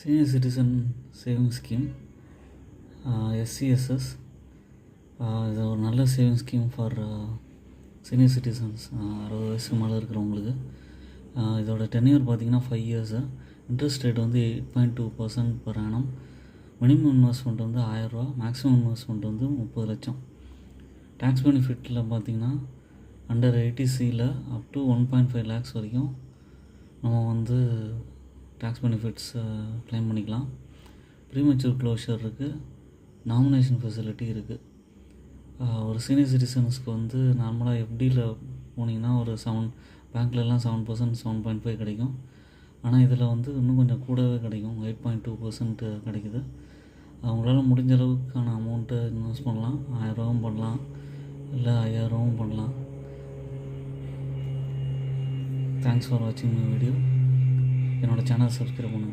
Senior citizen saving scheme SCSS. இது ஒரு நல்ல saving scheme for senior citizens, 60 வயசுக்கு மேலே இருக்கிறவங்களுக்கு. இதோட டென்யூர் பார்த்திங்கன்னா 5 years. இன்ட்ரெஸ்ட் ரேட் வந்து 8.2% per annum. மினிமம் இன்வெஸ்ட்மெண்ட் வந்து 1000 ரூபா, மேக்ஸிமம் இன்வெஸ்ட்மெண்ட் வந்து 30 லட்சம். டேக்ஸ் பெனிஃபிட்டில் பார்த்திங்கன்னா அண்டர் 80Cயில் அப் டு 1.5 lakhs வரைக்கும் நம்ம வந்து டேக்ஸ் பெனிஃபிட்ஸ் க்ளைம் பண்ணிக்கலாம். ப்ரீமெச்சூர் க்ளோஷர் இருக்குது, நாமினேஷன் ஃபெசிலிட்டி இருக்குது. ஒரு சீனியர் சிட்டிசன்ஸ்க்கு வந்து நார்மலாக FDயில் போனீங்கன்னா ஒரு பேங்க்லலாம் 7%, 7.5 கிடைக்கும். ஆனால் இதில் வந்து இன்னும் கொஞ்சம் கூடவே கிடைக்கும், 8.2% கிடைக்குது. அவங்களால முடிஞ்ச அளவுக்கான அமௌண்ட்டை இன்வெஸ்ட் பண்ணலாம். 1000 ரூபாவும் பண்ணலாம், இல்லை 5000 ரூபாவும் பண்ணலாம். தேங்க்ஸ் ஃபார் வாட்சிங் மை வீடியோ. என்னோடய சேனல் சப்ஸ்கிரைப் பண்ணுங்கள்.